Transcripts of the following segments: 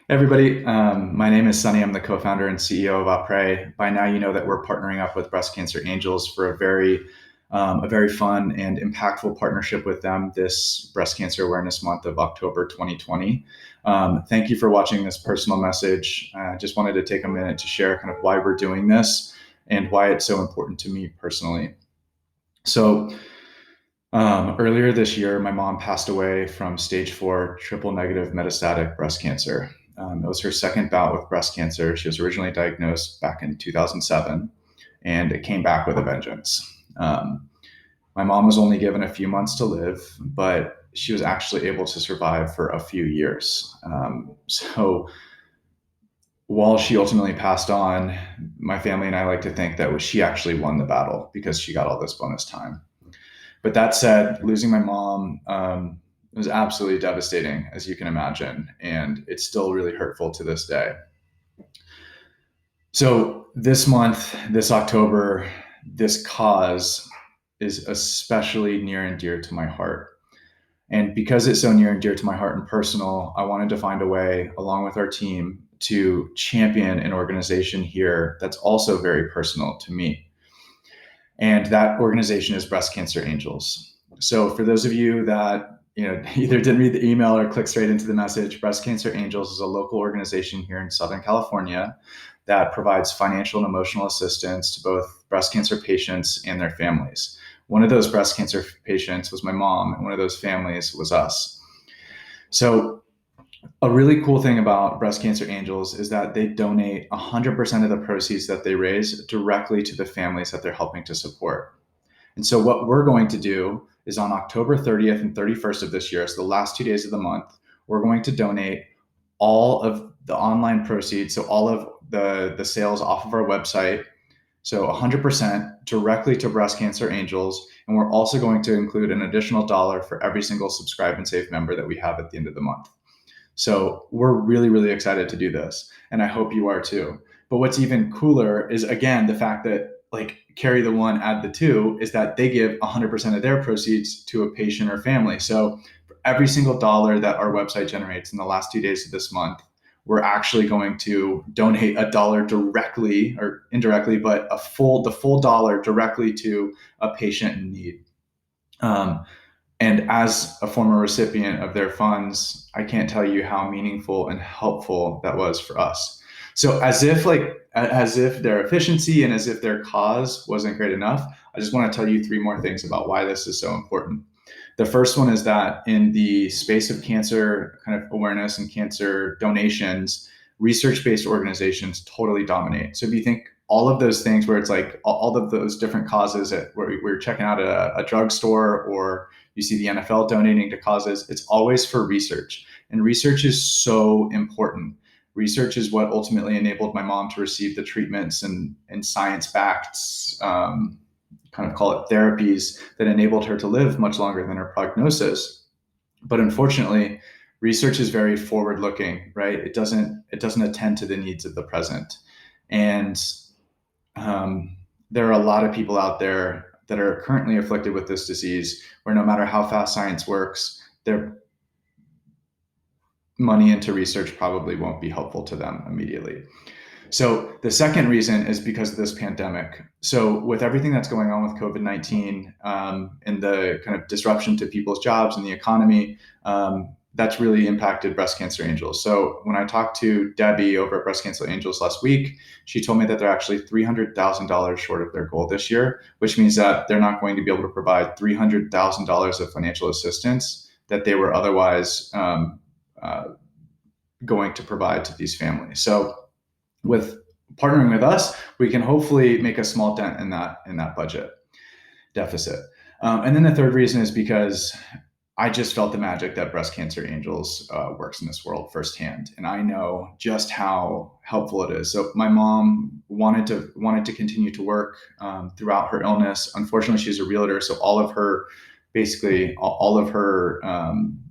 Everybody, my name is Sonny. I'm the co-founder and CEO of Apres. By now, you know that we're partnering up with Breast Cancer Angels for a very fun and impactful partnership with them this Breast Cancer Awareness Month of October 2020. Thank you for watching this personal message. I just wanted to take a minute to share kind of why we're doing this and why it's so important to me personally. So, earlier this year, my mom passed away from stage 4 triple negative metastatic breast cancer. It was her second bout with breast cancer. She was originally diagnosed back in 2007, and it came back with a vengeance. My mom was only given a few months to live, but she was actually able to survive for a few years. So while she ultimately passed on, my family and I like to think that she actually won the battle because she got all this bonus time. But that said, losing my mom was absolutely devastating, as you can imagine, and it's still really hurtful to this day. So this month, this October, this cause is especially near and dear to my heart. And because it's so near and dear to my heart and personal, I wanted to find a way, along with our team, to champion an organization here that's also very personal to me. And that organization is Breast Cancer Angels. So for those of you that either didn't read the email or click straight into the message, Breast Cancer Angels is a local organization here in Southern California that provides financial and emotional assistance to both breast cancer patients and their families. One of those breast cancer patients was my mom, and one of those families was us. So a really cool thing about Breast Cancer Angels is that they donate 100% of the proceeds that they raise directly to the families that they're helping to support. And so what we're going to do is on October 30th and 31st of this year, so the last 2 days of the month, we're going to donate all of the online proceeds, so all of the sales off of our website, so 100% directly to Breast Cancer Angels. And we're also going to include an additional $1 for every single Subscribe and Save member that we have at the end of the month. So we're really, really excited to do this. And I hope you are too. But what's even cooler is, again, the fact that carry the one, add the two, is that they give 100% of their proceeds to a patient or family. So for every single dollar that our website generates in the last 2 days of this month, we're actually going to donate $1 directly or indirectly, but the full dollar directly to a patient in need. And as a former recipient of their funds, I can't tell you how meaningful and helpful that was for us. So as if their efficiency and as if their cause wasn't great enough, I just want to tell you 3 more things about why this is so important. The first one is that in the space of cancer kind of awareness and cancer donations, research-based organizations totally dominate. So if you think all of those things where it's like all of those different causes where we're checking out a drugstore, or you see the NFL donating to causes, it's always for research. And research is so important. Research is what ultimately enabled my mom to receive the treatments and science-backed, kind of call it therapies, that enabled her to live much longer than her prognosis. But unfortunately, research is very forward-looking, right? It doesn't attend to the needs of the present. And there are a lot of people out there that are currently afflicted with this disease where no matter how fast science works, their money into research probably won't be helpful to them immediately. So the second reason is because of this pandemic. So with everything that's going on with COVID-19 and the kind of disruption to people's jobs and the economy, that's really impacted Breast Cancer Angels. So when I talked to Debbie over at Breast Cancer Angels last week, she told me that they're actually $300,000 short of their goal this year, which means that they're not going to be able to provide $300,000 of financial assistance that they were otherwise going to provide to these families. So with partnering with us, we can hopefully make a small dent in that budget deficit. And then the third reason is because I just felt the magic that Breast Cancer Angels works in this world firsthand, and I know just how helpful it is. So my mom wanted to continue to work throughout her illness. Unfortunately, she's a realtor, so all of her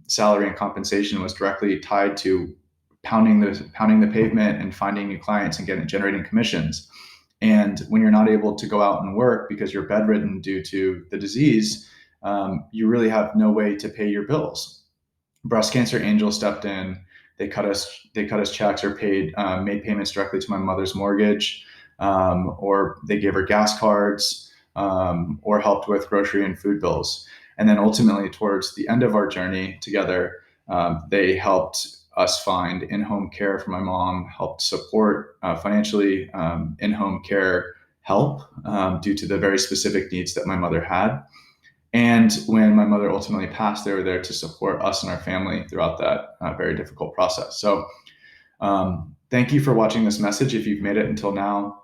salary and compensation was directly tied to pounding the pavement and finding new clients and generating commissions. And when you're not able to go out and work because you're bedridden due to the disease, you really have no way to pay your bills. Breast Cancer Angels stepped in. they cut us checks or made payments directly to my mother's mortgage, or they gave her gas cards, or helped with grocery and food bills. And then ultimately, towards the end of our journey together, they helped us find in-home care for my mom, helped support financially in-home care help due to the very specific needs that my mother had. And when my mother ultimately passed, they were there to support us and our family throughout that very difficult process. So thank you for watching this message. If you've made it until now,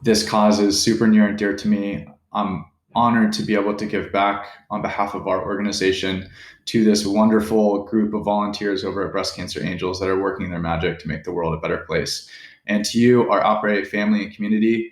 this cause is super near and dear to me. I'm honored to be able to give back on behalf of our organization to this wonderful group of volunteers over at Breast Cancer Angels that are working their magic to make the world a better place. And to you, our Operate family and community,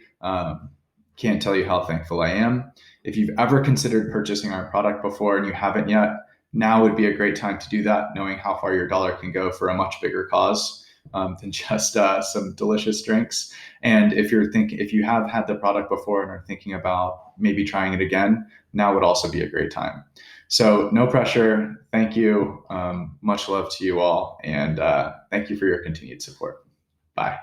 can't tell you how thankful I am. If you've ever considered purchasing our product before and you haven't yet, now would be a great time to do that, knowing how far your dollar can go for a much bigger cause than just some delicious drinks. And if you have had the product before and are thinking about maybe trying it again, now would also be a great time. So no pressure. Thank you. Much love to you all. And thank you for your continued support. Bye.